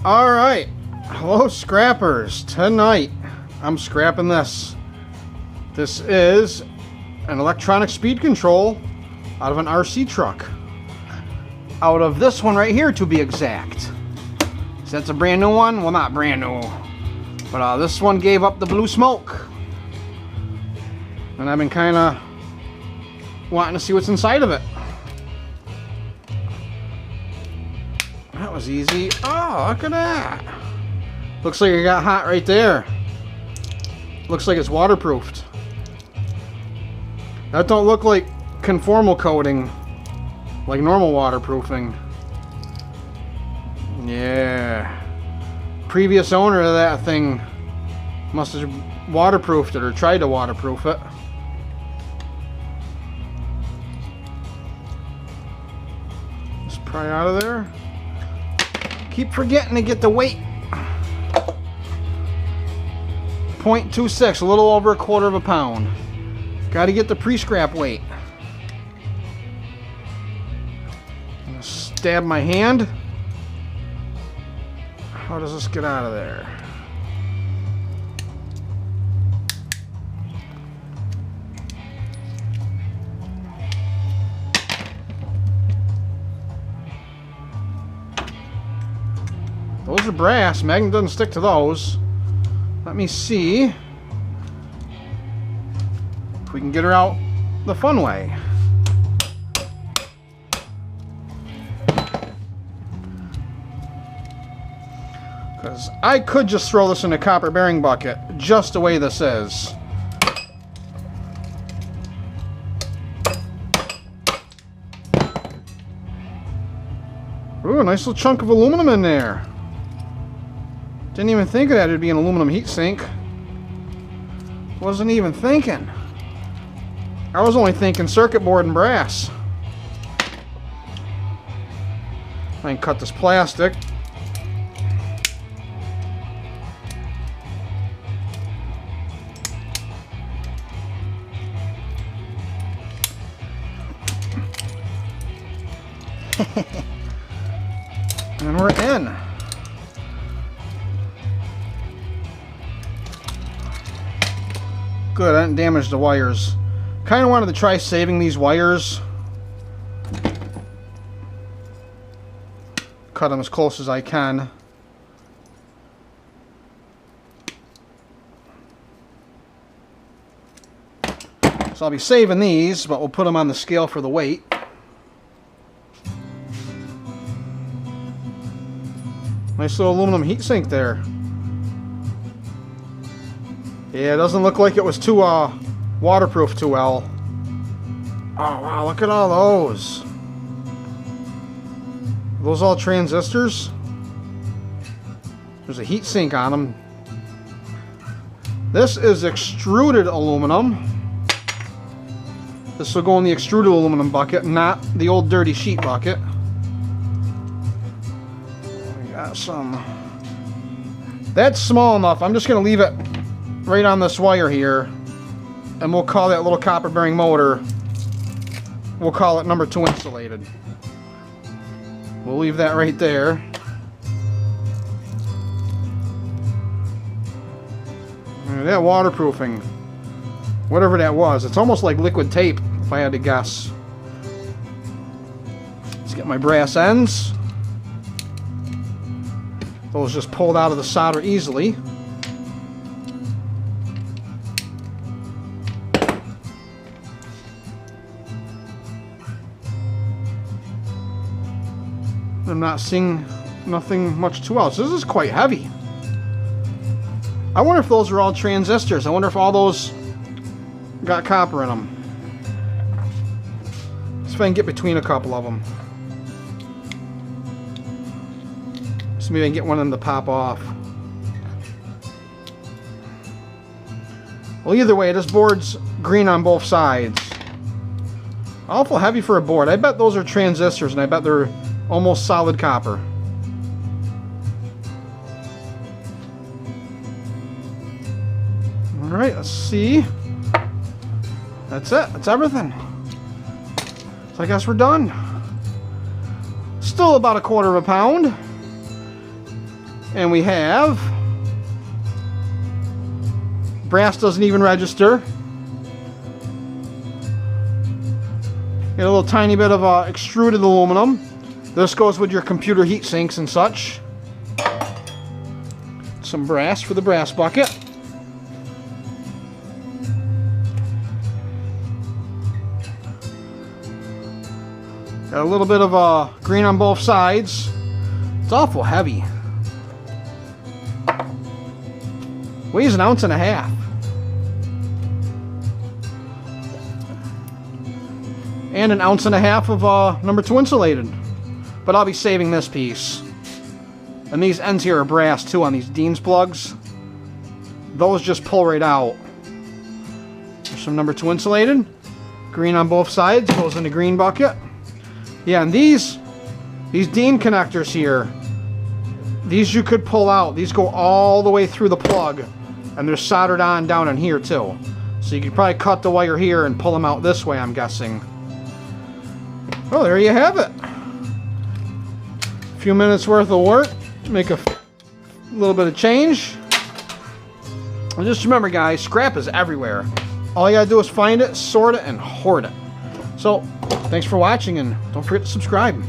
Alright, hello scrappers. Tonight I'm scrapping this. This is an electronic speed control out of an RC truck. Out of this one right here, to be exact. So that's a brand new one. Well, not brand new, but this one gave up the blue smoke. And I've been kind of wanting to see what's inside of it. That was easy. Oh, look at that. Looks like it got hot right there. Looks like it's waterproofed. That don't look like conformal coating, like normal waterproofing. Yeah. Previous owner of that thing must have waterproofed it or tried to waterproof it. Just pry out of there. Keep forgetting to get the weight. 0.26, a little over 1/4 pound. Got to get the pre-scrap weight. I'm gonna stab my hand. How does this get out of there? Those are brass. Magnet doesn't stick to those. Let me see if we can get her out the fun way. Because I could just throw this in a copper bearing bucket, just the way this is. Ooh, a nice little chunk of aluminum in there. Didn't even think of that it'd be an aluminum heat sink. Wasn't even thinking. I was only thinking circuit board and brass. I can cut this plastic. And we're in. Good, I didn't damage the wires. Kind of wanted to try saving these wires. Cut them as close as I can. So I'll be saving these, but we'll put them on the scale for the weight. Nice little aluminum heatsink there. Yeah, it doesn't look like it was too waterproof too well. Oh wow, look at all those. Are those all transistors? There's a heat sink on them. This is extruded aluminum. This will go in the extruded aluminum bucket, not the old dirty sheet bucket. We got some. That's small enough. I'm just going to leave it right on this wire here, and we'll call that little copper bearing motor, we'll call it number 2 insulated. We'll leave that right there. And that waterproofing, whatever that was, it's almost like liquid tape if I had to guess. Let's get my brass ends. Those just pulled out of the solder easily. I'm not seeing nothing much too else. This is quite heavy. I wonder if those are all transistors. I wonder if all those got copper in them. Let's see if I can get between a couple of them. So maybe I can get one of them to pop off. Well, either way, this board's green on both sides. Awful heavy for a board. I bet those are transistors, and I bet they're almost solid copper. Alright, let's see. That's it. That's everything. So I guess we're done. Still about 1/4 pound. And we have brass doesn't even register. Get a little tiny bit of extruded aluminum. This goes with your computer heat sinks and such. Some brass for the brass bucket. Got a little bit of green on both sides. It's awful heavy. Weighs 1.5 ounces. And 1.5 ounces of number 2 insulated. But I'll be saving this piece. And these ends here are brass too on these Dean's plugs. Those just pull right out. There's some number 2 insulated. Green on both sides, goes in the green bucket. Yeah, and these Dean connectors here, these you could pull out. These go all the way through the plug. And they're soldered on down in here too. So you could probably cut the wire here and pull them out this way, I'm guessing. Well, there you have it. A few minutes worth of work. Make a little bit of change. And just remember, guys, scrap is everywhere. All you gotta do is find it, sort it, and hoard it. So, thanks for watching, and don't forget to subscribe.